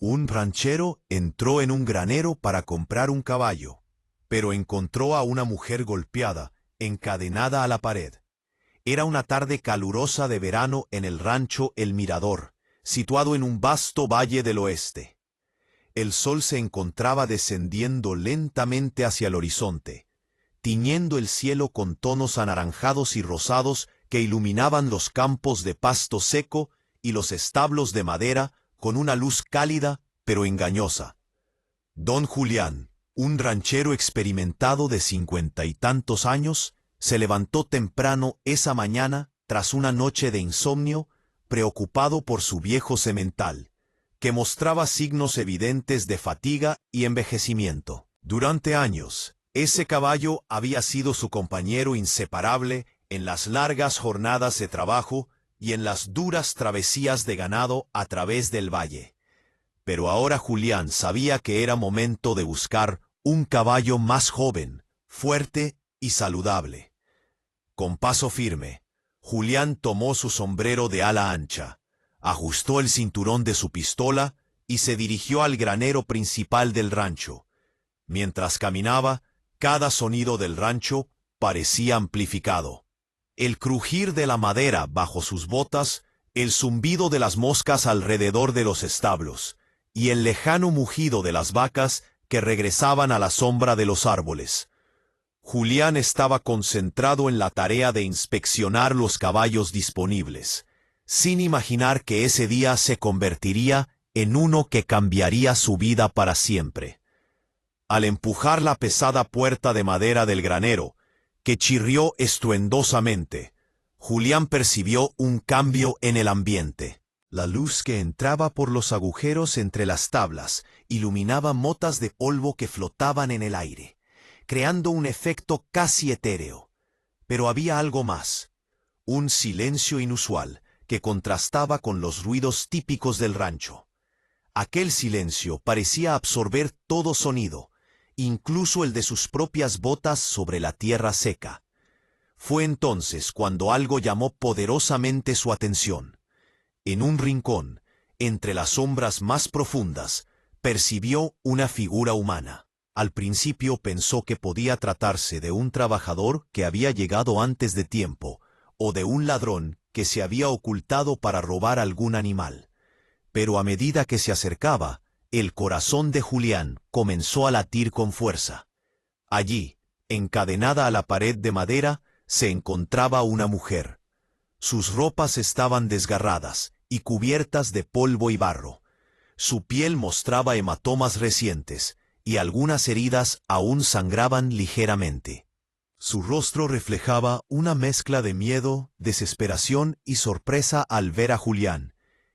Un ranchero entró en un granero para comprar un caballo, pero encontró a una mujer golpeada, encadenada a la pared. Era una tarde calurosa de verano en el rancho El Mirador, situado en un vasto valle del oeste. El sol se encontraba descendiendo lentamente hacia el horizonte, tiñendo el cielo con tonos anaranjados y rosados que iluminaban los campos de pasto seco y los establos de madera con una luz cálida pero engañosa. Don Julián, un ranchero experimentado de 50 y tantos años, se levantó temprano esa mañana tras una noche de insomnio, preocupado por su viejo semental, que mostraba signos evidentes de fatiga y envejecimiento. Durante años, ese caballo había sido su compañero inseparable en las largas jornadas de trabajo y en las duras travesías de ganado a través del valle. Pero ahora Julián sabía que era momento de buscar un caballo más joven, fuerte y saludable. Con paso firme, Julián tomó su sombrero de ala ancha, ajustó el cinturón de su pistola y se dirigió al granero principal del rancho. Mientras caminaba, cada sonido del rancho parecía amplificado. El crujir de la madera bajo sus botas, el zumbido de las moscas alrededor de los establos, y el lejano mugido de las vacas que regresaban a la sombra de los árboles. Julián estaba concentrado en la tarea de inspeccionar los caballos disponibles, sin imaginar que ese día se convertiría en uno que cambiaría su vida para siempre. Al empujar la pesada puerta de madera del granero, que chirrió estruendosamente, Julián percibió un cambio en el ambiente. La luz que entraba por los agujeros entre las tablas iluminaba motas de polvo que flotaban en el aire, creando un efecto casi etéreo. Pero había algo más, un silencio inusual que contrastaba con los ruidos típicos del rancho. Aquel silencio parecía absorber todo sonido, incluso el de sus propias botas sobre la tierra seca. Fue entonces cuando algo llamó poderosamente su atención. En un rincón, entre las sombras más profundas, percibió una figura humana. Al principio pensó que podía tratarse de un trabajador que había llegado antes de tiempo, o de un ladrón que se había ocultado para robar algún animal. Pero a medida que se acercaba, el corazón de Julián comenzó a latir con fuerza. Allí, encadenada a la pared de madera, se encontraba una mujer. Sus ropas estaban desgarradas y cubiertas de polvo y barro. Su piel mostraba hematomas recientes, y algunas heridas aún sangraban ligeramente. Su rostro reflejaba una mezcla de miedo, desesperación y sorpresa al ver a Julián,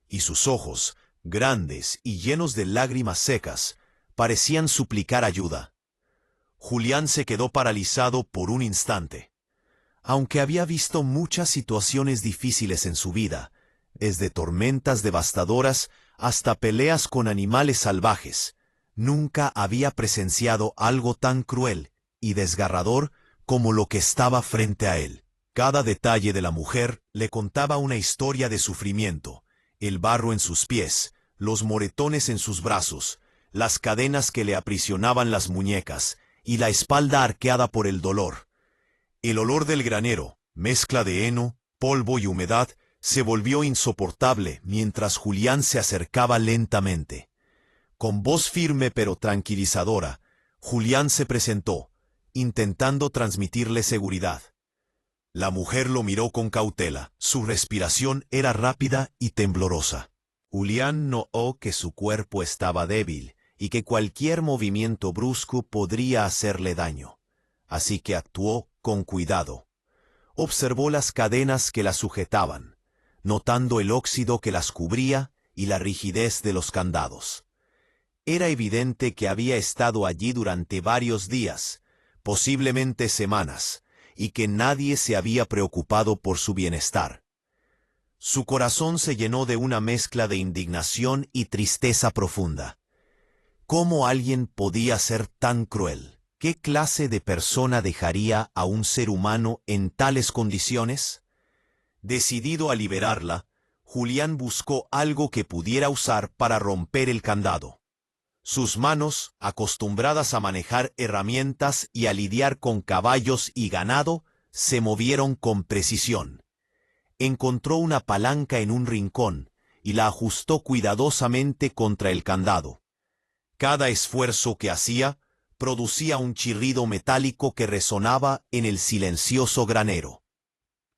y sus ojos, grandes y llenos de lágrimas secas, parecían suplicar ayuda. Julián se quedó paralizado por un instante. Aunque había visto muchas situaciones difíciles en su vida, desde tormentas devastadoras hasta peleas con animales salvajes, nunca había presenciado algo tan cruel y desgarrador como lo que estaba frente a él. Cada detalle de la mujer le contaba una historia de sufrimiento: el barro en sus pies, los moretones en sus brazos, las cadenas que le aprisionaban las muñecas y la espalda arqueada por el dolor. El olor del granero, mezcla de heno, polvo y humedad, se volvió insoportable mientras Julián se acercaba lentamente. Con voz firme pero tranquilizadora, Julián se presentó, intentando transmitirle seguridad. La mujer lo miró con cautela. Su respiración era rápida y temblorosa. Julián notó que su cuerpo estaba débil y que cualquier movimiento brusco podría hacerle daño. Así que actuó con cuidado. Observó las cadenas que la sujetaban, notando el óxido que las cubría y la rigidez de los candados. Era evidente que había estado allí durante varios días, posiblemente semanas, y que nadie se había preocupado por su bienestar. Su corazón se llenó de una mezcla de indignación y tristeza profunda. ¿Cómo alguien podía ser tan cruel? ¿Qué clase de persona dejaría a un ser humano en tales condiciones? Decidido a liberarla, Julián buscó algo que pudiera usar para romper el candado. Sus manos, acostumbradas a manejar herramientas y a lidiar con caballos y ganado, se movieron con precisión. Encontró una palanca en un rincón y la ajustó cuidadosamente contra el candado. Cada esfuerzo que hacía producía un chirrido metálico que resonaba en el silencioso granero.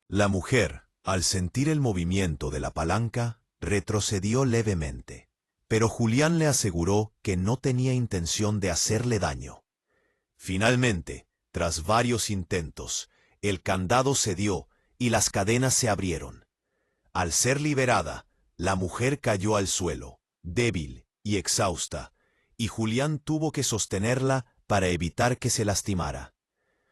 La mujer, al sentir el movimiento de la palanca, retrocedió levemente, pero Julián le aseguró que no tenía intención de hacerle daño. Finalmente, tras varios intentos, el candado cedió y las cadenas se abrieron. Al ser liberada, la mujer cayó al suelo, débil y exhausta, y Julián tuvo que sostenerla para evitar que se lastimara.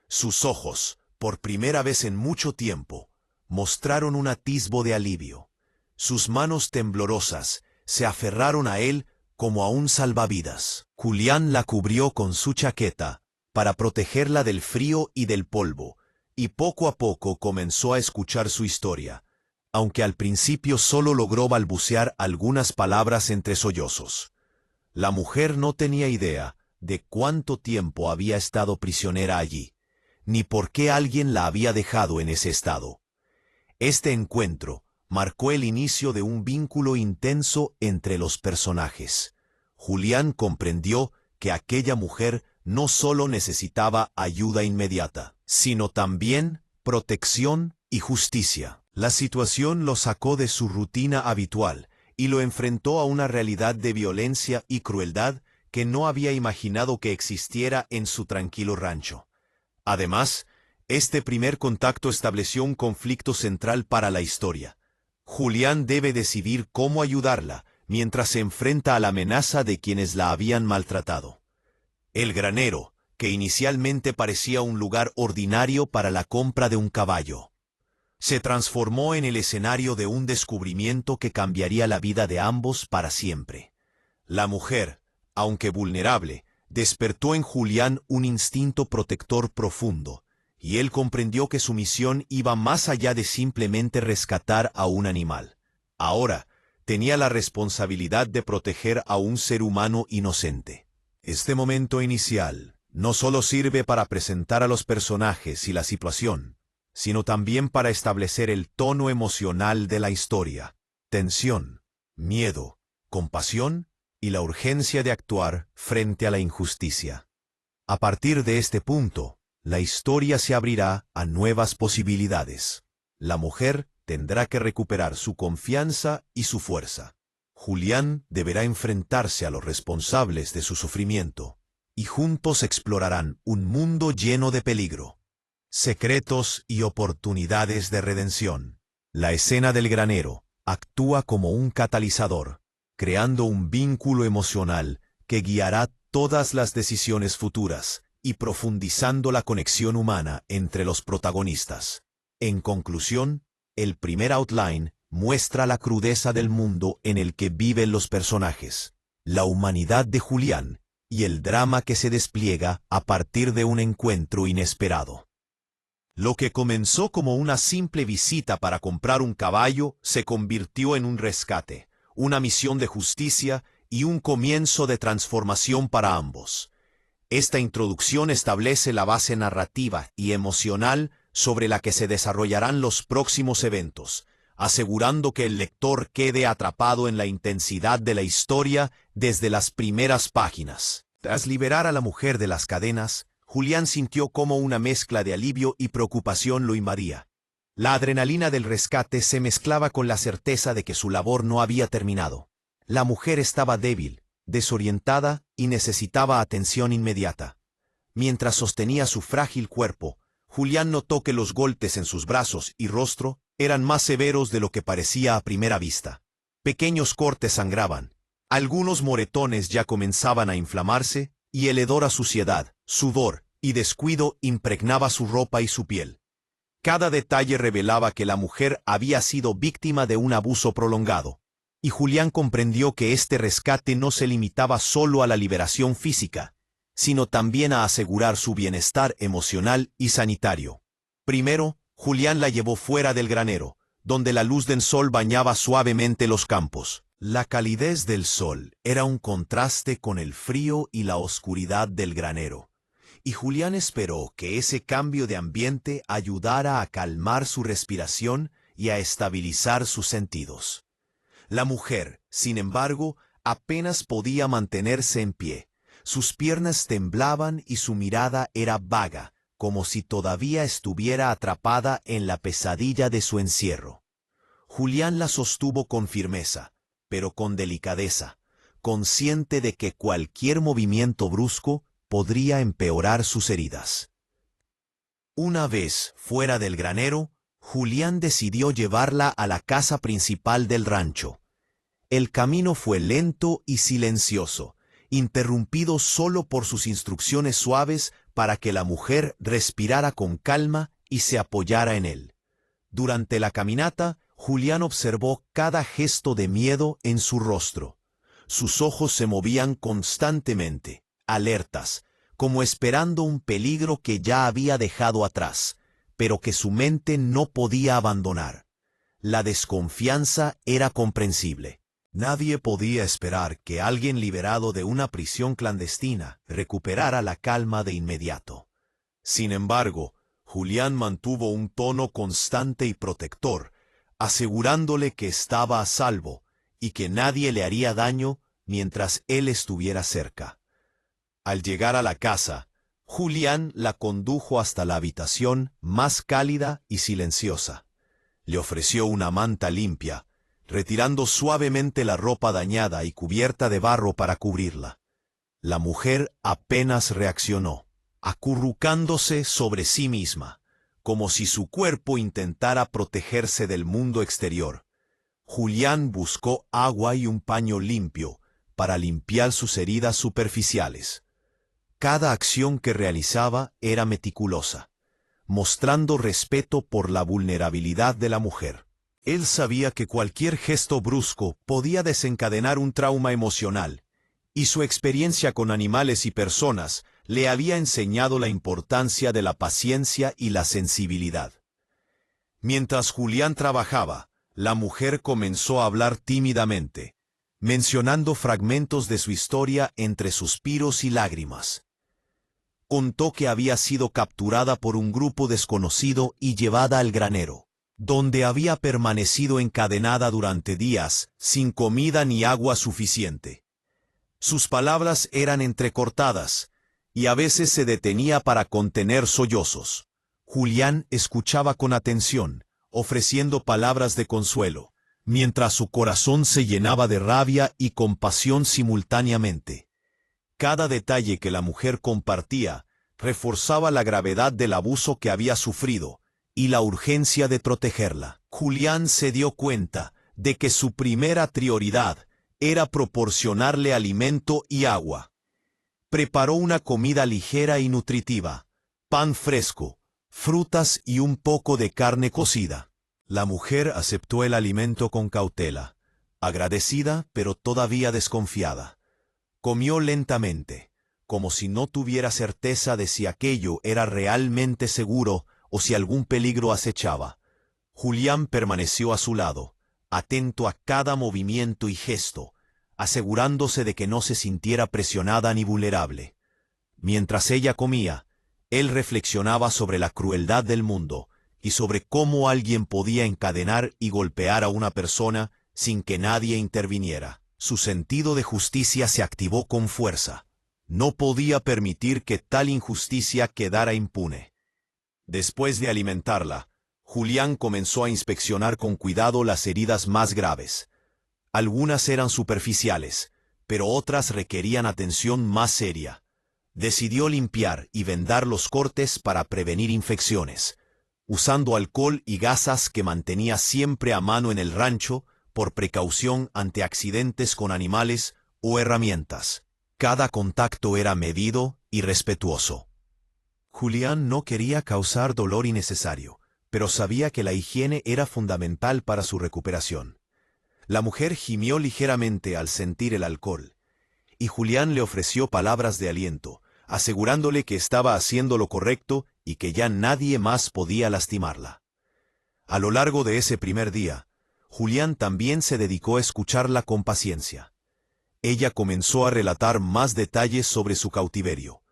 Sus ojos, por primera vez en mucho tiempo, mostraron un atisbo de alivio. Sus manos temblorosas se aferraron a él como a un salvavidas. Julián la cubrió con su chaqueta para protegerla del frío y del polvo, y poco a poco comenzó a escuchar su historia, aunque al principio solo logró balbucear algunas palabras entre sollozos. La mujer no tenía idea de cuánto tiempo había estado prisionera allí, ni por qué alguien la había dejado en ese estado. Este encuentro marcó el inicio de un vínculo intenso entre los personajes. Julián comprendió que aquella mujer no solo necesitaba ayuda inmediata, sino también protección y justicia. La situación lo sacó de su rutina habitual y lo enfrentó a una realidad de violencia y crueldad que no había imaginado que existiera en su tranquilo rancho. Además, este primer contacto estableció un conflicto central para la historia. Julián debe decidir cómo ayudarla mientras se enfrenta a la amenaza de quienes la habían maltratado. El granero, que inicialmente parecía un lugar ordinario para la compra de un caballo, se transformó en el escenario de un descubrimiento que cambiaría la vida de ambos para siempre. La mujer, aunque vulnerable, despertó en Julián un instinto protector profundo, y él comprendió que su misión iba más allá de simplemente rescatar a un animal. Ahora, tenía la responsabilidad de proteger a un ser humano inocente. Este momento inicial no solo sirve para presentar a los personajes y la situación, sino también para establecer el tono emocional de la historia: tensión, miedo, compasión y la urgencia de actuar frente a la injusticia. A partir de este punto, la historia se abrirá a nuevas posibilidades. La mujer tendrá que recuperar su confianza y su fuerza. Julián deberá enfrentarse a los responsables de su sufrimiento, y juntos explorarán un mundo lleno de peligro, secretos y oportunidades de redención. La escena del granero actúa como un catalizador, creando un vínculo emocional que guiará todas las decisiones futuras y profundizando la conexión humana entre los protagonistas. En conclusión, el primer outline muestra la crudeza del mundo en el que viven los personajes, la humanidad de Julián y el drama que se despliega a partir de un encuentro inesperado. Lo que comenzó como una simple visita para comprar un caballo se convirtió en un rescate, una misión de justicia y un comienzo de transformación para ambos. Esta introducción establece la base narrativa y emocional sobre la que se desarrollarán los próximos eventos, asegurando que el lector quede atrapado en la intensidad de la historia desde las primeras páginas. Tras liberar a la mujer de las cadenas, Julián sintió cómo una mezcla de alivio y preocupación lo invadía. La adrenalina del rescate se mezclaba con la certeza de que su labor no había terminado. La mujer estaba débil, desorientada y necesitaba atención inmediata. Mientras sostenía su frágil cuerpo, Julián notó que los golpes en sus brazos y rostro eran más severos de lo que parecía a primera vista. Pequeños cortes sangraban, algunos moretones ya comenzaban a inflamarse, y el hedor a suciedad, sudor y descuido impregnaba su ropa y su piel. Cada detalle revelaba que la mujer había sido víctima de un abuso prolongado, y Julián comprendió que este rescate no se limitaba solo a la liberación física, sino también a asegurar su bienestar emocional y sanitario. Primero, Julián la llevó fuera del granero, donde la luz del sol bañaba suavemente los campos. La calidez del sol era un contraste con el frío y la oscuridad del granero, y Julián esperó que ese cambio de ambiente ayudara a calmar su respiración y a estabilizar sus sentidos. La mujer, sin embargo, apenas podía mantenerse en pie. Sus piernas temblaban y su mirada era vaga, como si todavía estuviera atrapada en la pesadilla de su encierro. Julián la sostuvo con firmeza, pero con delicadeza, consciente de que cualquier movimiento brusco podría empeorar sus heridas. Una vez fuera del granero, Julián decidió llevarla a la casa principal del rancho. El camino fue lento y silencioso, interrumpido solo por sus instrucciones suaves para que la mujer respirara con calma y se apoyara en él. Durante la caminata, Julián observó cada gesto de miedo en su rostro. Sus ojos se movían constantemente, alertas, como esperando un peligro que ya había dejado atrás, pero que su mente no podía abandonar. La desconfianza era comprensible. Nadie podía esperar que alguien liberado de una prisión clandestina recuperara la calma de inmediato. Sin embargo, Julián mantuvo un tono constante y protector, asegurándole que estaba a salvo y que nadie le haría daño mientras él estuviera cerca. Al llegar a la casa, Julián la condujo hasta la habitación más cálida y silenciosa. Le ofreció una manta limpia, retirando suavemente la ropa dañada y cubierta de barro para cubrirla. La mujer apenas reaccionó, acurrucándose sobre sí misma, como si su cuerpo intentara protegerse del mundo exterior. Julián buscó agua y un paño limpio para limpiar sus heridas superficiales. Cada acción que realizaba era meticulosa, mostrando respeto por la vulnerabilidad de la mujer. Él sabía que cualquier gesto brusco podía desencadenar un trauma emocional, y su experiencia con animales y personas le había enseñado la importancia de la paciencia y la sensibilidad. Mientras Julián trabajaba, la mujer comenzó a hablar tímidamente, mencionando fragmentos de su historia entre suspiros y lágrimas. Contó que había sido capturada por un grupo desconocido y llevada al granero, donde había permanecido encadenada durante días, sin comida ni agua suficiente. Sus palabras eran entrecortadas, y a veces se detenía para contener sollozos. Julián escuchaba con atención, ofreciendo palabras de consuelo, mientras su corazón se llenaba de rabia y compasión simultáneamente. Cada detalle que la mujer compartía reforzaba la gravedad del abuso que había sufrido y la urgencia de protegerla. Julián se dio cuenta de que su primera prioridad era proporcionarle alimento y agua. Preparó una comida ligera y nutritiva, pan fresco, frutas y un poco de carne cocida. La mujer aceptó el alimento con cautela, agradecida pero todavía desconfiada. Comió lentamente, como si no tuviera certeza de si aquello era realmente seguro o si algún peligro acechaba. Julián permaneció a su lado, atento a cada movimiento y gesto, asegurándose de que no se sintiera presionada ni vulnerable. Mientras ella comía, él reflexionaba sobre la crueldad del mundo y sobre cómo alguien podía encadenar y golpear a una persona sin que nadie interviniera. Su sentido de justicia se activó con fuerza. No podía permitir que tal injusticia quedara impune. Después de alimentarla, Julián comenzó a inspeccionar con cuidado las heridas más graves. Algunas eran superficiales, pero otras requerían atención más seria. Decidió limpiar y vendar los cortes para prevenir infecciones, usando alcohol y gasas que mantenía siempre a mano en el rancho por precaución ante accidentes con animales o herramientas. Cada contacto era medido y respetuoso. Julián no quería causar dolor innecesario, pero sabía que la higiene era fundamental para su recuperación. La mujer gimió ligeramente al sentir el alcohol, y Julián le ofreció palabras de aliento, asegurándole que estaba haciendo lo correcto y que ya nadie más podía lastimarla. A lo largo de ese primer día, Julián también se dedicó a escucharla con paciencia. Ella comenzó a relatar más detalles sobre su cautiverio,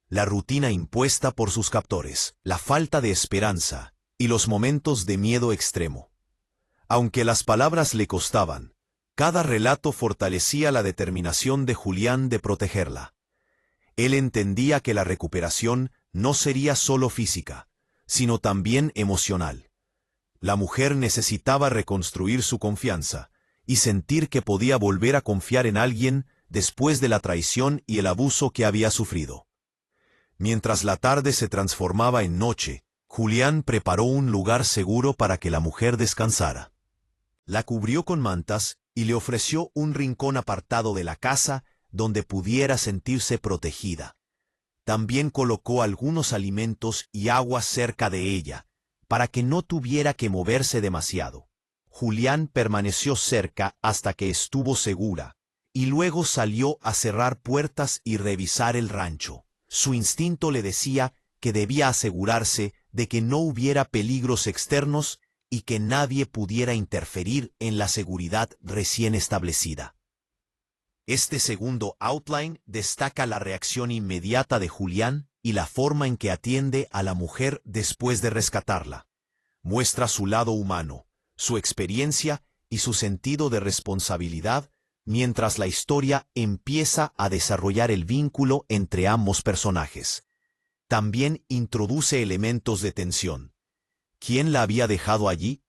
la rutina impuesta por sus captores, la falta de esperanza y los momentos de miedo extremo. Aunque las palabras le costaban, cada relato fortalecía la determinación de Julián de protegerla. Él entendía que la recuperación no sería solo física, sino también emocional. La mujer necesitaba reconstruir su confianza y sentir que podía volver a confiar en alguien después de la traición y el abuso que había sufrido. Mientras la tarde se transformaba en noche, Julián preparó un lugar seguro para que la mujer descansara. La cubrió con mantas y le ofreció un rincón apartado de la casa donde pudiera sentirse protegida. También colocó algunos alimentos y agua cerca de ella, para que no tuviera que moverse demasiado. Julián permaneció cerca hasta que estuvo segura, y luego salió a cerrar puertas y revisar el rancho. Su instinto le decía que debía asegurarse de que no hubiera peligros externos y que nadie pudiera interferir en la seguridad recién establecida. Este segundo outline destaca la reacción inmediata de Julián y la forma en que atiende a la mujer después de rescatarla. Muestra su lado humano, su experiencia y su sentido de responsabilidad, mientras la historia empieza a desarrollar el vínculo entre ambos personajes. También introduce elementos de tensión. ¿Quién la había dejado allí?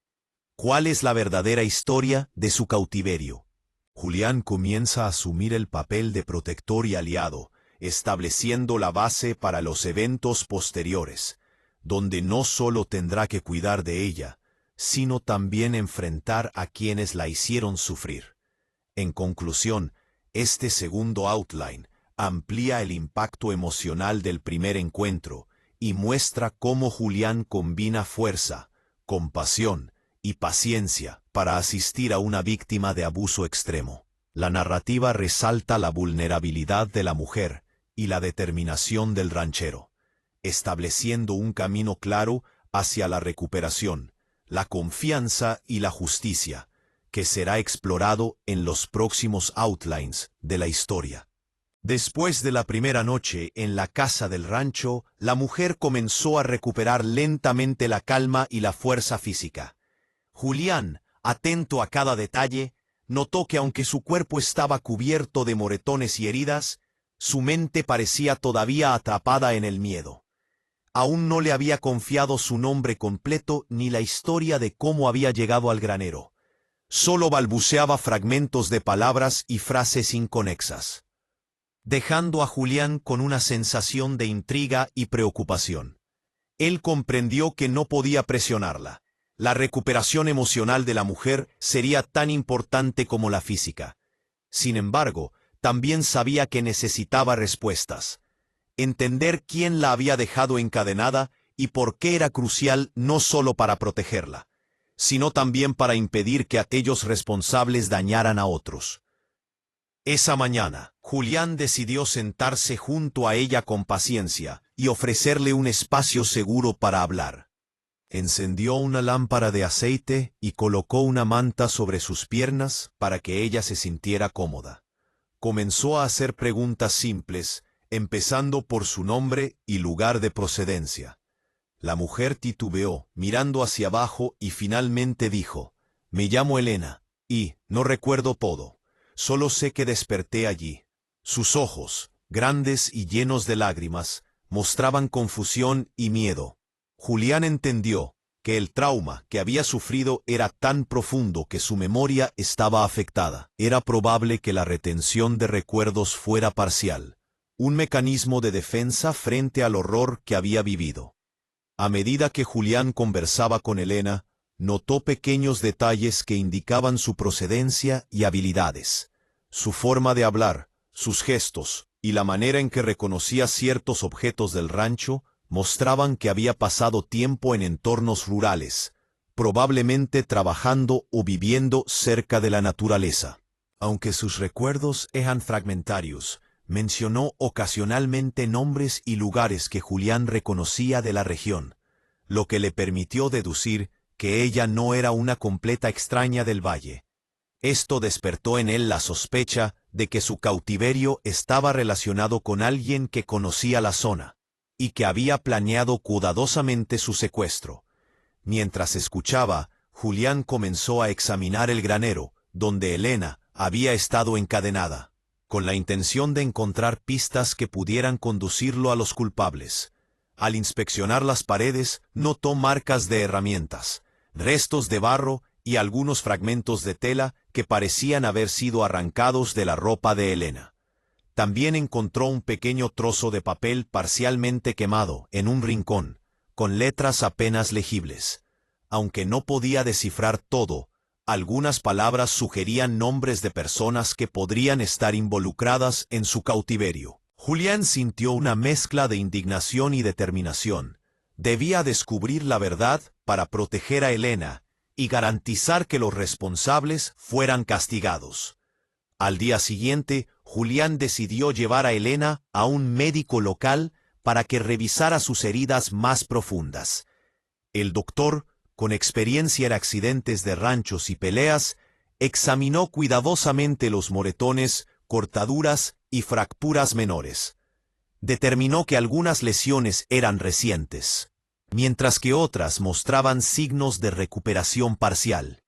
¿Cuál es la verdadera historia de su cautiverio? Julián comienza a asumir el papel de protector y aliado, estableciendo la base para los eventos posteriores, donde no solo tendrá que cuidar de ella, sino también enfrentar a quienes la hicieron sufrir. En conclusión, este segundo outline amplía el impacto emocional del primer encuentro y muestra cómo Julián combina fuerza, compasión y paciencia para asistir a una víctima de abuso extremo. La narrativa resalta la vulnerabilidad de la mujer y la determinación del ranchero, estableciendo un camino claro hacia la recuperación, la confianza y la justicia, que será explorado en los próximos outlines de la historia. Después de la primera noche en la casa del rancho, la mujer comenzó a recuperar lentamente la calma y la fuerza física. Julián, atento a cada detalle, notó que aunque su cuerpo estaba cubierto de moretones y heridas, su mente parecía todavía atrapada en el miedo. Aún no le había confiado su nombre completo ni la historia de cómo había llegado al granero. Solo balbuceaba fragmentos de palabras y frases inconexas, dejando a Julián con una sensación de intriga y preocupación. Él comprendió que no podía presionarla. La recuperación emocional de la mujer sería tan importante como la física. Sin embargo, también sabía que necesitaba respuestas. Entender quién la había dejado encadenada y por qué era crucial no solo para protegerla, sino también para impedir que aquellos responsables dañaran a otros. Esa mañana, Julián decidió sentarse junto a ella con paciencia y ofrecerle un espacio seguro para hablar. Encendió una lámpara de aceite y colocó una manta sobre sus piernas para que ella se sintiera cómoda. Comenzó a hacer preguntas simples, empezando por su nombre y lugar de procedencia. La mujer titubeó, mirando hacia abajo, y finalmente dijo: «Me llamo Elena, y no recuerdo todo. Solo sé que desperté allí». Sus ojos, grandes y llenos de lágrimas, mostraban confusión y miedo. Julián entendió que el trauma que había sufrido era tan profundo que su memoria estaba afectada. Era probable que la retención de recuerdos fuera parcial, un mecanismo de defensa frente al horror que había vivido. A medida que Julián conversaba con Elena, notó pequeños detalles que indicaban su procedencia y habilidades. Su forma de hablar, sus gestos y la manera en que reconocía ciertos objetos del rancho mostraban que había pasado tiempo en entornos rurales, probablemente trabajando o viviendo cerca de la naturaleza. Aunque sus recuerdos eran fragmentarios, mencionó ocasionalmente nombres y lugares que Julián reconocía de la región, lo que le permitió deducir que ella no era una completa extraña del valle. Esto despertó en él la sospecha de que su cautiverio estaba relacionado con alguien que conocía la zona, y que había planeado cuidadosamente su secuestro. Mientras escuchaba, Julián comenzó a examinar el granero, donde Elena había estado encadenada, con la intención de encontrar pistas que pudieran conducirlo a los culpables. Al inspeccionar las paredes, notó marcas de herramientas, restos de barro y algunos fragmentos de tela que parecían haber sido arrancados de la ropa de Elena. También encontró un pequeño trozo de papel parcialmente quemado en un rincón, con letras apenas legibles. Aunque no podía descifrar todo, algunas palabras sugerían nombres de personas que podrían estar involucradas en su cautiverio. Julián sintió una mezcla de indignación y determinación. Debía descubrir la verdad para proteger a Elena y garantizar que los responsables fueran castigados. Al día siguiente, Julián decidió llevar a Elena a un médico local para que revisara sus heridas más profundas. El doctor, con experiencia en accidentes de ranchos y peleas, examinó cuidadosamente los moretones, cortaduras y fracturas menores. Determinó que algunas lesiones eran recientes, mientras que otras mostraban signos de recuperación parcial.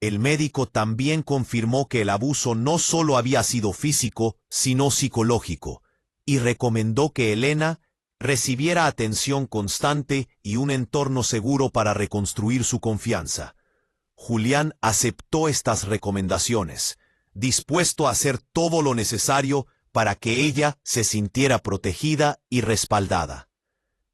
El médico también confirmó que el abuso no solo había sido físico, sino psicológico, y recomendó que Elena recibiera atención constante y un entorno seguro para reconstruir su confianza. Julián aceptó estas recomendaciones, dispuesto a hacer todo lo necesario para que ella se sintiera protegida y respaldada.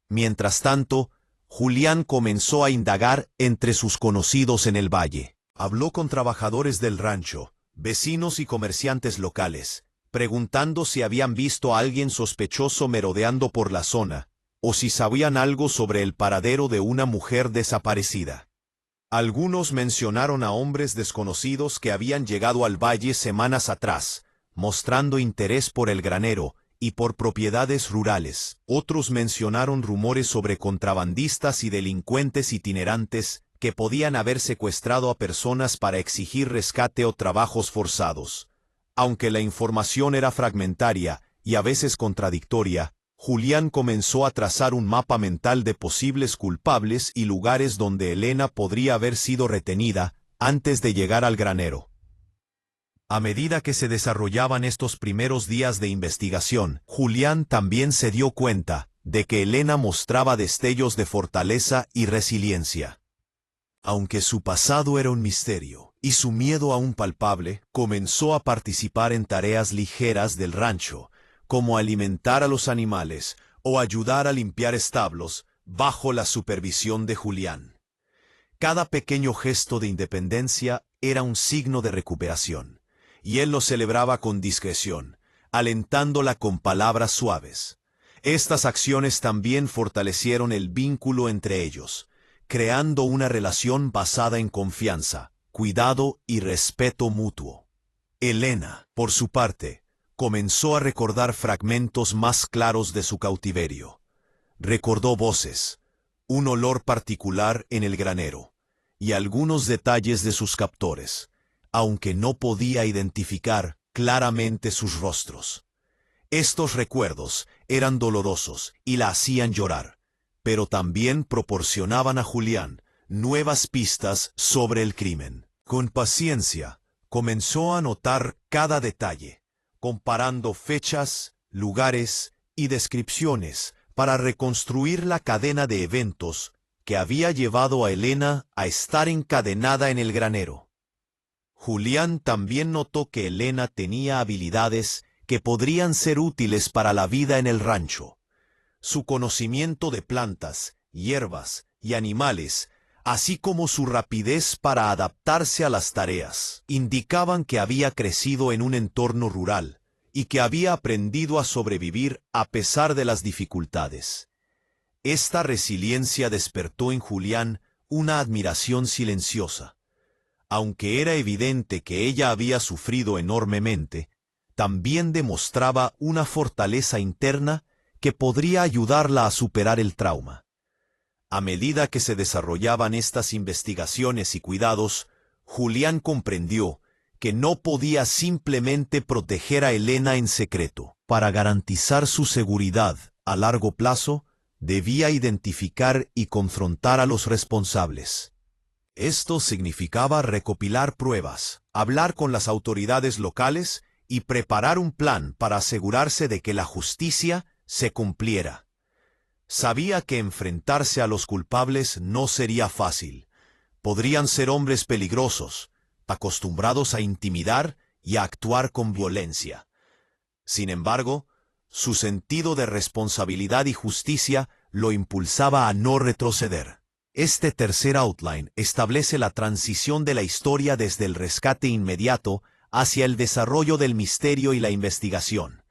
Mientras tanto, Julián comenzó a indagar entre sus conocidos en el valle. Habló con trabajadores del rancho, vecinos y comerciantes locales, preguntando si habían visto a alguien sospechoso merodeando por la zona, o si sabían algo sobre el paradero de una mujer desaparecida. Algunos mencionaron a hombres desconocidos que habían llegado al valle semanas atrás, mostrando interés por el granero y por propiedades rurales. Otros mencionaron rumores sobre contrabandistas y delincuentes itinerantes que podían haber secuestrado a personas para exigir rescate o trabajos forzados. Aunque la información era fragmentaria y a veces contradictoria, Julián comenzó a trazar un mapa mental de posibles culpables y lugares donde Elena podría haber sido retenida antes de llegar al granero. A medida que se desarrollaban estos primeros días de investigación, Julián también se dio cuenta de que Elena mostraba destellos de fortaleza y resiliencia. Aunque su pasado era un misterio y su miedo aún palpable, comenzó a participar en tareas ligeras del rancho, como alimentar a los animales o ayudar a limpiar establos, bajo la supervisión de Julián. Cada pequeño gesto de independencia era un signo de recuperación, y él lo celebraba con discreción, alentándola con palabras suaves. Estas acciones también fortalecieron el vínculo entre ellos, creando una relación basada en confianza, cuidado y respeto mutuo. Elena, por su parte, comenzó a recordar fragmentos más claros de su cautiverio. Recordó voces, un olor particular en el granero, y algunos detalles de sus captores, aunque no podía identificar claramente sus rostros. Estos recuerdos eran dolorosos y la hacían llorar, pero también proporcionaban a Julián nuevas pistas sobre el crimen. Con paciencia, comenzó a notar cada detalle, comparando fechas, lugares y descripciones para reconstruir la cadena de eventos que había llevado a Elena a estar encadenada en el granero. Julián también notó que Elena tenía habilidades que podrían ser útiles para la vida en el rancho. Su conocimiento de plantas, hierbas y animales, así como su rapidez para adaptarse a las tareas, indicaban que había crecido en un entorno rural y que había aprendido a sobrevivir a pesar de las dificultades. Esta resiliencia despertó en Julián una admiración silenciosa. Aunque era evidente que ella había sufrido enormemente, también demostraba una fortaleza interna que podría ayudarla a superar el trauma. A medida que se desarrollaban estas investigaciones y cuidados, Julián comprendió que no podía simplemente proteger a Elena en secreto. Para garantizar su seguridad a largo plazo, debía identificar y confrontar a los responsables. Esto significaba recopilar pruebas, hablar con las autoridades locales y preparar un plan para asegurarse de que la justicia se cumpliera. Sabía que enfrentarse a los culpables no sería fácil. Podrían ser hombres peligrosos, acostumbrados a intimidar y a actuar con violencia. Sin embargo, su sentido de responsabilidad y justicia lo impulsaba a no retroceder. Este tercer outline establece la transición de la historia desde el rescate inmediato hacia el desarrollo del misterio y la investigación.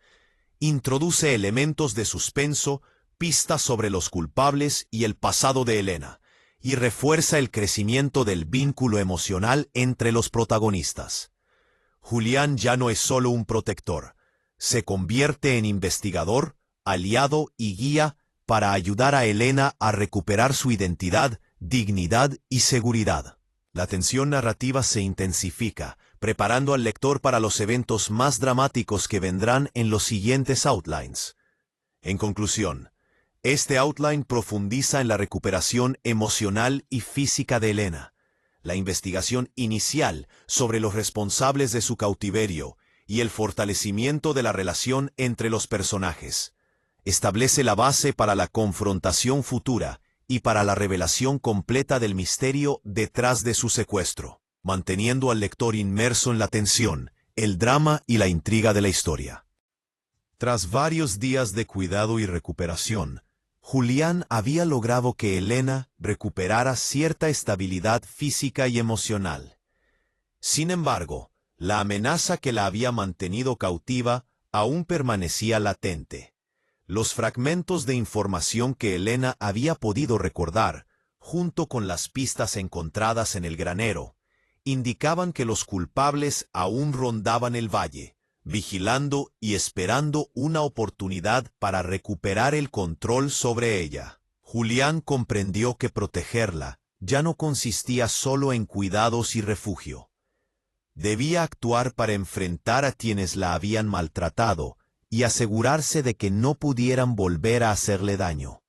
Introduce elementos de suspenso, pistas sobre los culpables y el pasado de Elena, y refuerza el crecimiento del vínculo emocional entre los protagonistas. Julián ya no es solo un protector, se convierte en investigador, aliado y guía para ayudar a Elena a recuperar su identidad, dignidad y seguridad. La tensión narrativa se intensifica, preparando al lector para los eventos más dramáticos que vendrán en los siguientes outlines. En conclusión, este outline profundiza en la recuperación emocional y física de Elena, la investigación inicial sobre los responsables de su cautiverio y el fortalecimiento de la relación entre los personajes. Establece la base para la confrontación futura y para la revelación completa del misterio detrás de su secuestro, manteniendo al lector inmerso en la tensión, el drama y la intriga de la historia. Tras varios días de cuidado y recuperación, Julián había logrado que Elena recuperara cierta estabilidad física y emocional. Sin embargo, la amenaza que la había mantenido cautiva aún permanecía latente. Los fragmentos de información que Elena había podido recordar, junto con las pistas encontradas en el granero, indicaban que los culpables aún rondaban el valle, vigilando y esperando una oportunidad para recuperar el control sobre ella. Julián comprendió que protegerla ya no consistía solo en cuidados y refugio. Debía actuar para enfrentar a quienes la habían maltratado y asegurarse de que no pudieran volver a hacerle daño.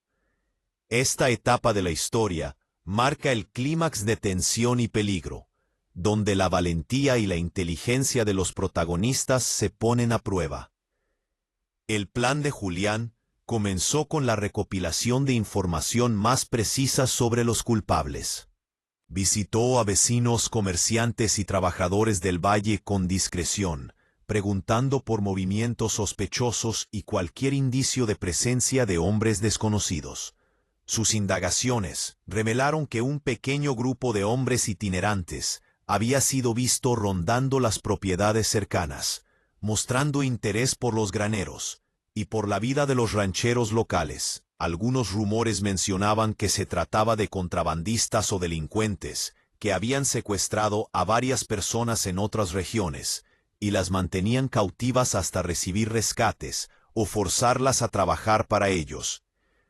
Esta etapa de la historia marca el clímax de tensión y peligro, donde la valentía y la inteligencia de los protagonistas se ponen a prueba. El plan de Julián comenzó con la recopilación de información más precisa sobre los culpables. Visitó a vecinos, comerciantes y trabajadores del valle con discreción, preguntando por movimientos sospechosos y cualquier indicio de presencia de hombres desconocidos. Sus indagaciones revelaron que un pequeño grupo de hombres itinerantes había sido visto rondando las propiedades cercanas, mostrando interés por los graneros y por la vida de los rancheros locales. Algunos rumores mencionaban que se trataba de contrabandistas o delincuentes que habían secuestrado a varias personas en otras regiones y las mantenían cautivas hasta recibir rescates o forzarlas a trabajar para ellos.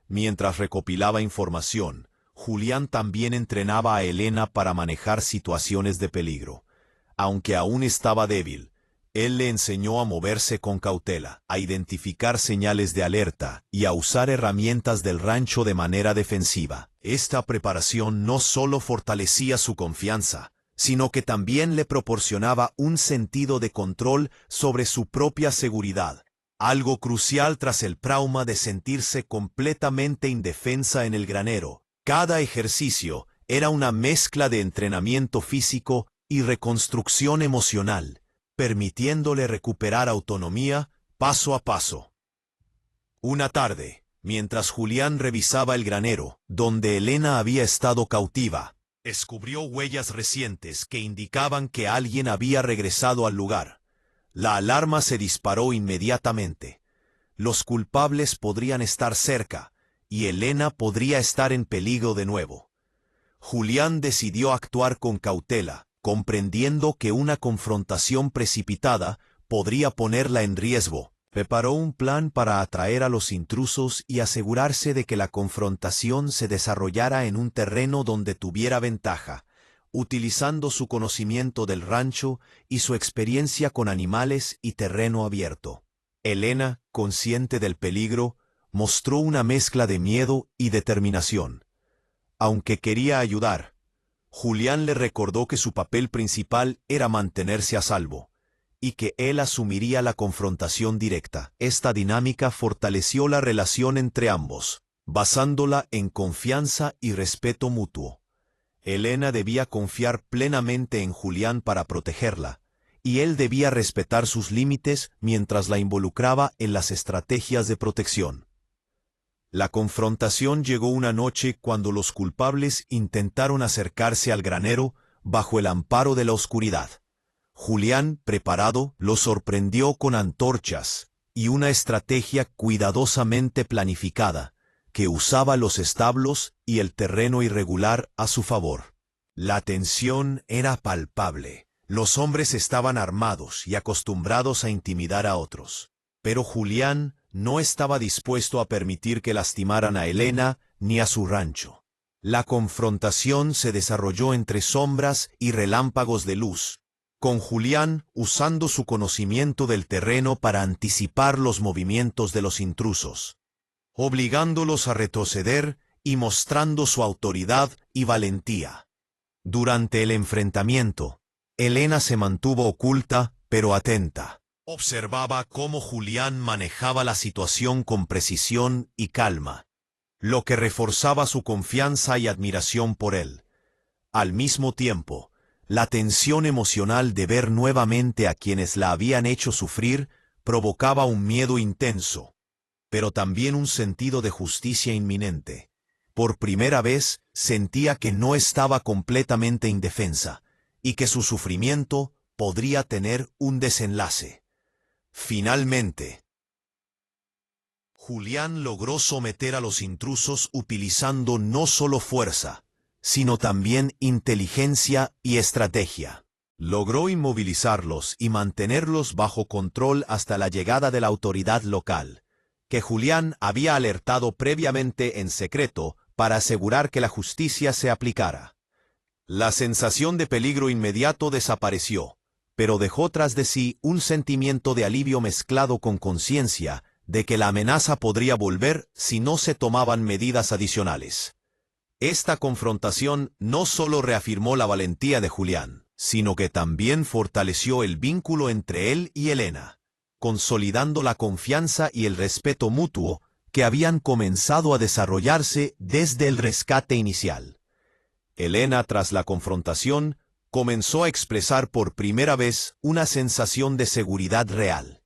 Mientras recopilaba información, Julián también entrenaba a Elena para manejar situaciones de peligro. Aunque aún estaba débil, él le enseñó a moverse con cautela, a identificar señales de alerta y a usar herramientas del rancho de manera defensiva. Esta preparación no solo fortalecía su confianza, sino que también le proporcionaba un sentido de control sobre su propia seguridad, algo crucial tras el trauma de sentirse completamente indefensa en el granero. Cada ejercicio era una mezcla de entrenamiento físico y reconstrucción emocional, permitiéndole recuperar autonomía paso a paso. Una tarde, mientras Julián revisaba el granero, donde Elena había estado cautiva, descubrió huellas recientes que indicaban que alguien había regresado al lugar. La alarma se disparó inmediatamente. Los culpables podrían estar cerca, y Elena podría estar en peligro de nuevo. Julián decidió actuar con cautela, comprendiendo que una confrontación precipitada podría ponerla en riesgo. Preparó un plan para atraer a los intrusos y asegurarse de que la confrontación se desarrollara en un terreno donde tuviera ventaja, utilizando su conocimiento del rancho y su experiencia con animales y terreno abierto. Elena, consciente del peligro, mostró una mezcla de miedo y determinación. Aunque quería ayudar, Julián le recordó que su papel principal era mantenerse a salvo, y que él asumiría la confrontación directa. Esta dinámica fortaleció la relación entre ambos, basándola en confianza y respeto mutuo. Elena debía confiar plenamente en Julián para protegerla, y él debía respetar sus límites mientras la involucraba en las estrategias de protección. La confrontación llegó una noche cuando los culpables intentaron acercarse al granero bajo el amparo de la oscuridad. Julián, preparado, los sorprendió con antorchas y una estrategia cuidadosamente planificada, que usaba los establos y el terreno irregular a su favor. La tensión era palpable. Los hombres estaban armados y acostumbrados a intimidar a otros. Pero Julián no estaba dispuesto a permitir que lastimaran a Elena ni a su rancho. La confrontación se desarrolló entre sombras y relámpagos de luz, con Julián usando su conocimiento del terreno para anticipar los movimientos de los intrusos, obligándolos a retroceder y mostrando su autoridad y valentía. Durante el enfrentamiento, Elena se mantuvo oculta, pero atenta. Observaba cómo Julián manejaba la situación con precisión y calma, lo que reforzaba su confianza y admiración por él. Al mismo tiempo, la tensión emocional de ver nuevamente a quienes la habían hecho sufrir provocaba un miedo intenso, pero también un sentido de justicia inminente. Por primera vez sentía que no estaba completamente indefensa y que su sufrimiento podría tener un desenlace. Finalmente, Julián logró someter a los intrusos utilizando no solo fuerza, sino también inteligencia y estrategia. Logró inmovilizarlos y mantenerlos bajo control hasta la llegada de la autoridad local, que Julián había alertado previamente en secreto para asegurar que la justicia se aplicara. La sensación de peligro inmediato desapareció, pero dejó tras de sí un sentimiento de alivio mezclado con conciencia de que la amenaza podría volver si no se tomaban medidas adicionales. Esta confrontación no solo reafirmó la valentía de Julián, sino que también fortaleció el vínculo entre él y Elena, consolidando la confianza y el respeto mutuo que habían comenzado a desarrollarse desde el rescate inicial. Elena, tras la confrontación, comenzó a expresar por primera vez una sensación de seguridad real.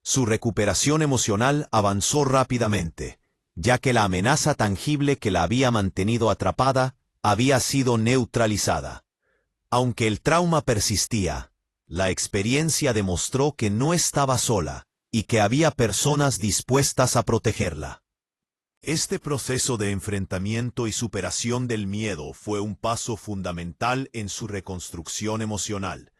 Su recuperación emocional avanzó rápidamente, ya que la amenaza tangible que la había mantenido atrapada había sido neutralizada. Aunque el trauma persistía, la experiencia demostró que no estaba sola y que había personas dispuestas a protegerla. Este proceso de enfrentamiento y superación del miedo fue un paso fundamental en su reconstrucción emocional,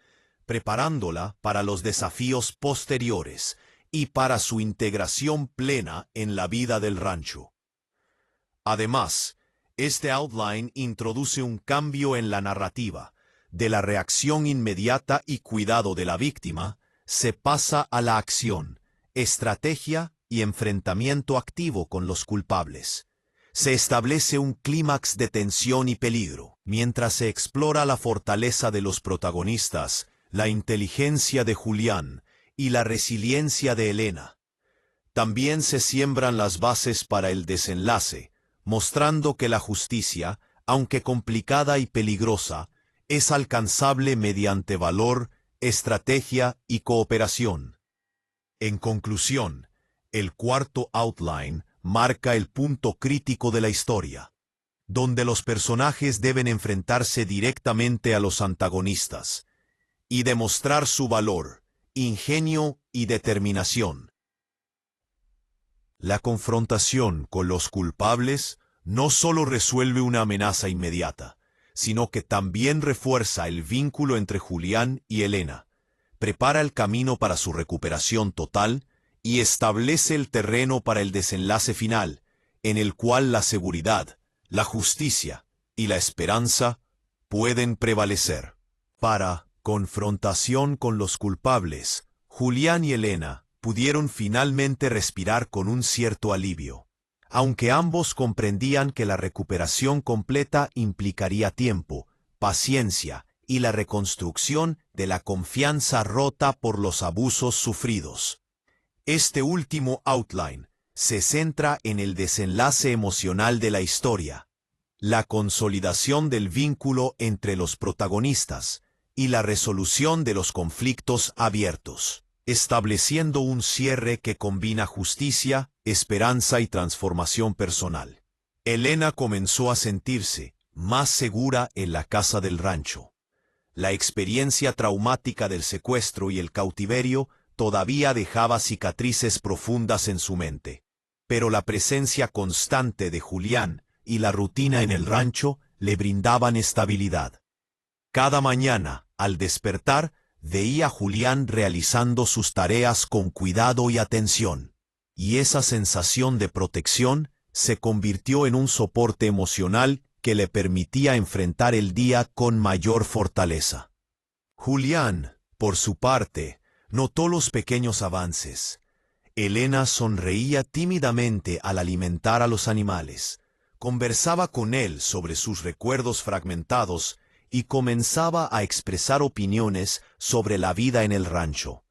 preparándola para los desafíos posteriores y para su integración plena en la vida del rancho. Además, este outline introduce un cambio en la narrativa. De la reacción inmediata y cuidado de la víctima, se pasa a la acción, estrategia y enfrentamiento activo con los culpables. Se establece un clímax de tensión y peligro, mientras se explora la fortaleza de los protagonistas, la inteligencia de Julián y la resiliencia de Elena. También se siembran las bases para el desenlace, mostrando que la justicia, aunque complicada y peligrosa, es alcanzable mediante valor, estrategia y cooperación. En conclusión, el cuarto outline marca el punto crítico de la historia, donde los personajes deben enfrentarse directamente a los antagonistas y demostrar su valor, ingenio y determinación. La confrontación con los culpables no solo resuelve una amenaza inmediata, sino que también refuerza el vínculo entre Julián y Elena, prepara el camino para su recuperación total y establece el terreno para el desenlace final, en el cual la seguridad, la justicia y la esperanza pueden prevalecer. Para confrontación con los culpables, Julián y Elena pudieron finalmente respirar con un cierto alivio. Aunque ambos comprendían que la recuperación completa implicaría tiempo, paciencia y la reconstrucción de la confianza rota por los abusos sufridos. Este último outline se centra en el desenlace emocional de la historia, la consolidación del vínculo entre los protagonistas y la resolución de los conflictos abiertos, estableciendo un cierre que combina justicia, esperanza y transformación personal. Elena comenzó a sentirse más segura en la casa del rancho. La experiencia traumática del secuestro y el cautiverio todavía dejaba cicatrices profundas en su mente, pero la presencia constante de Julián y la rutina en el rancho le brindaban estabilidad. Cada mañana, al despertar, veía a Julián realizando sus tareas con cuidado y atención, y esa sensación de protección se convirtió en un soporte emocional que le permitía enfrentar el día con mayor fortaleza. Julián, por su parte, notó los pequeños avances. Elena sonreía tímidamente al alimentar a los animales, conversaba con él sobre sus recuerdos fragmentados y comenzaba a expresar opiniones sobre la vida en el rancho.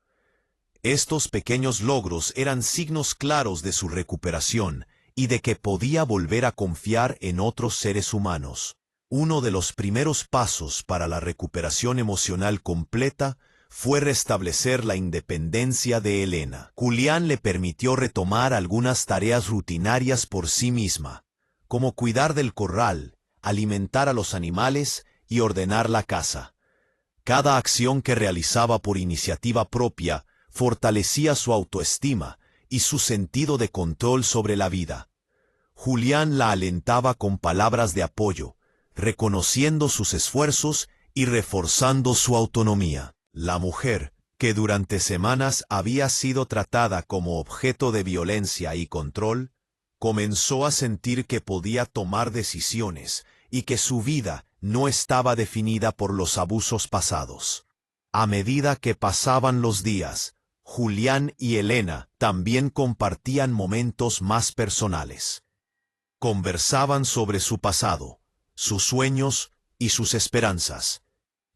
Estos pequeños logros eran signos claros de su recuperación y de que podía volver a confiar en otros seres humanos. Uno de los primeros pasos para la recuperación emocional completa fue restablecer la independencia de Elena. Julián le permitió retomar algunas tareas rutinarias por sí misma, como cuidar del corral, alimentar a los animales y ordenar la casa. Cada acción que realizaba por iniciativa propia fortalecía su autoestima y su sentido de control sobre la vida. Julián la alentaba con palabras de apoyo, reconociendo sus esfuerzos y reforzando su autonomía. La mujer, que durante semanas había sido tratada como objeto de violencia y control, comenzó a sentir que podía tomar decisiones y que su vida no estaba definida por los abusos pasados. A medida que pasaban los días, Julián y Elena también compartían momentos más personales. Conversaban sobre su pasado, sus sueños y sus esperanzas,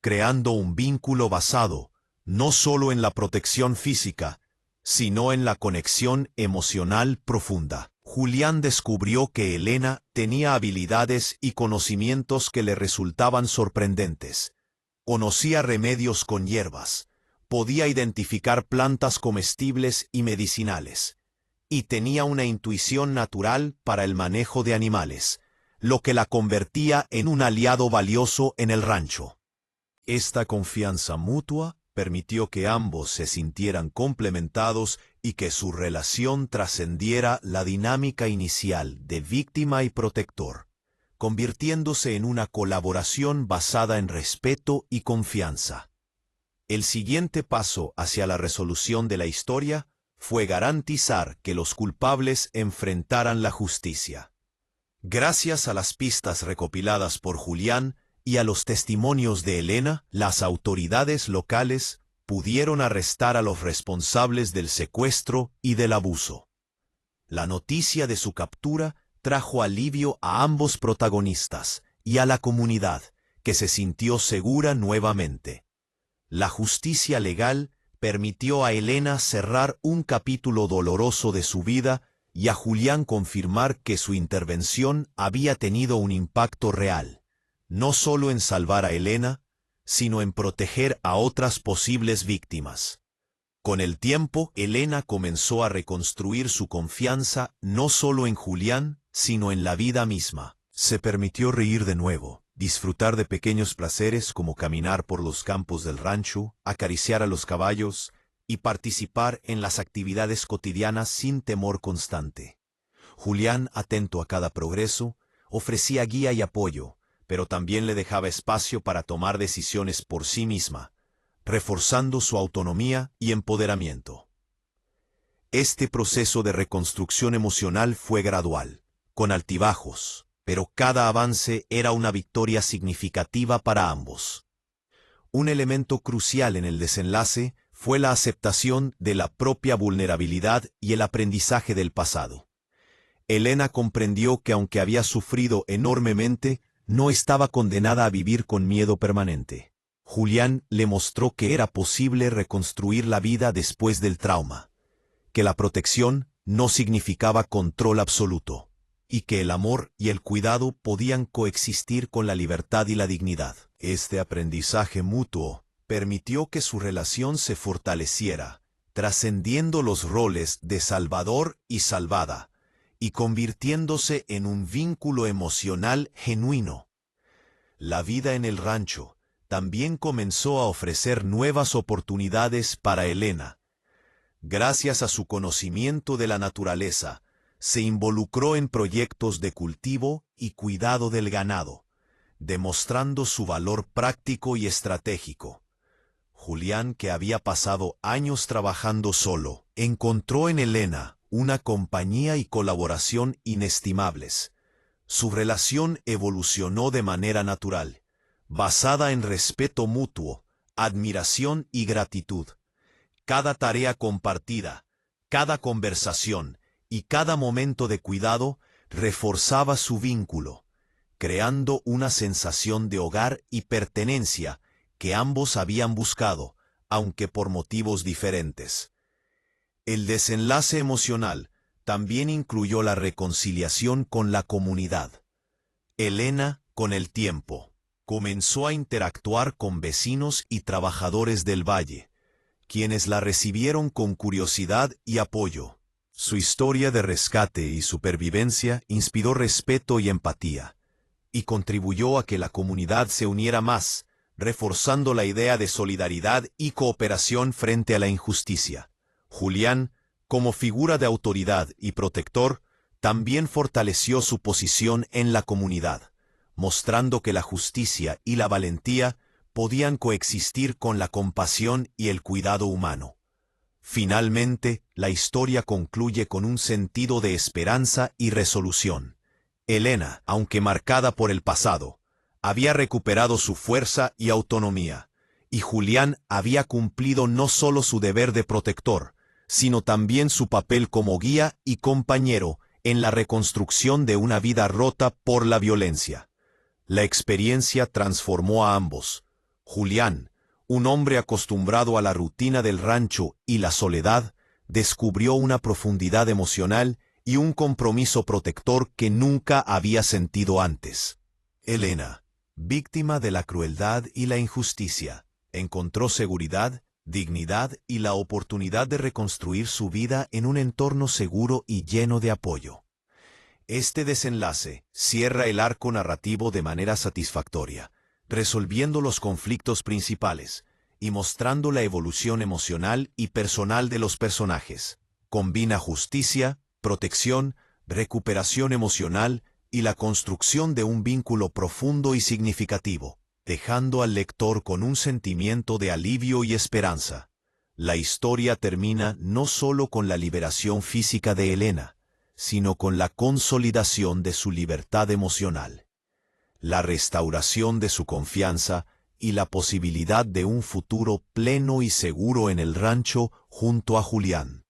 creando un vínculo basado no solo en la protección física, sino en la conexión emocional profunda. Julián descubrió que Elena tenía habilidades y conocimientos que le resultaban sorprendentes. Conocía remedios con hierbas, podía identificar plantas comestibles y medicinales, y tenía una intuición natural para el manejo de animales, lo que la convertía en un aliado valioso en el rancho. Esta confianza mutua permitió que ambos se sintieran complementados y que su relación trascendiera la dinámica inicial de víctima y protector, convirtiéndose en una colaboración basada en respeto y confianza. El siguiente paso hacia la resolución de la historia fue garantizar que los culpables enfrentaran la justicia. Gracias a las pistas recopiladas por Julián y a los testimonios de Elena, las autoridades locales pudieron arrestar a los responsables del secuestro y del abuso. La noticia de su captura trajo alivio a ambos protagonistas y a la comunidad, que se sintió segura nuevamente. La justicia legal permitió a Elena cerrar un capítulo doloroso de su vida y a Julián confirmar que su intervención había tenido un impacto real, no solo en salvar a Elena, sino en proteger a otras posibles víctimas. Con el tiempo, Elena comenzó a reconstruir su confianza no solo en Julián, sino en la vida misma. Se permitió reír de nuevo, disfrutar de pequeños placeres como caminar por los campos del rancho, acariciar a los caballos y participar en las actividades cotidianas sin temor constante. Julián, atento a cada progreso, ofrecía guía y apoyo, pero también le dejaba espacio para tomar decisiones por sí misma, reforzando su autonomía y empoderamiento. Este proceso de reconstrucción emocional fue gradual, con altibajos, pero cada avance era una victoria significativa para ambos. Un elemento crucial en el desenlace fue la aceptación de la propia vulnerabilidad y el aprendizaje del pasado. Elena comprendió que aunque había sufrido enormemente, no estaba condenada a vivir con miedo permanente. Julián le mostró que era posible reconstruir la vida después del trauma, que la protección no significaba control absoluto, y que el amor y el cuidado podían coexistir con la libertad y la dignidad. Este aprendizaje mutuo permitió que su relación se fortaleciera, trascendiendo los roles de salvador y salvada, y convirtiéndose en un vínculo emocional genuino. La vida en el rancho también comenzó a ofrecer nuevas oportunidades para Elena. Gracias a su conocimiento de la naturaleza, se involucró en proyectos de cultivo y cuidado del ganado, demostrando su valor práctico y estratégico. Julián, que había pasado años trabajando solo, encontró en Elena una compañía y colaboración inestimables. Su relación evolucionó de manera natural, basada en respeto mutuo, admiración y gratitud. Cada tarea compartida, cada conversación y cada momento de cuidado reforzaba su vínculo, creando una sensación de hogar y pertenencia que ambos habían buscado, aunque por motivos diferentes. El desenlace emocional también incluyó la reconciliación con la comunidad. Elena, con el tiempo, comenzó a interactuar con vecinos y trabajadores del valle, quienes la recibieron con curiosidad y apoyo. Su historia de rescate y supervivencia inspiró respeto y empatía, y contribuyó a que la comunidad se uniera más, reforzando la idea de solidaridad y cooperación frente a la injusticia. Julián, como figura de autoridad y protector, también fortaleció su posición en la comunidad, mostrando que la justicia y la valentía podían coexistir con la compasión y el cuidado humano. Finalmente, la historia concluye con un sentido de esperanza y resolución. Elena, aunque marcada por el pasado, había recuperado su fuerza y autonomía, y Julián había cumplido no solo su deber de protector, sino también su papel como guía y compañero en la reconstrucción de una vida rota por la violencia. La experiencia transformó a ambos. Julián, un hombre acostumbrado a la rutina del rancho y la soledad, descubrió una profundidad emocional y un compromiso protector que nunca había sentido antes. Elena, víctima de la crueldad y la injusticia, encontró seguridad, dignidad y la oportunidad de reconstruir su vida en un entorno seguro y lleno de apoyo. Este desenlace cierra el arco narrativo de manera satisfactoria, resolviendo los conflictos principales y mostrando la evolución emocional y personal de los personajes. Combina justicia, protección, recuperación emocional y la construcción de un vínculo profundo y significativo, dejando al lector con un sentimiento de alivio y esperanza. La historia termina no solo con la liberación física de Elena, sino con la consolidación de su libertad emocional, la restauración de su confianza y la posibilidad de un futuro pleno y seguro en el rancho junto a Julián.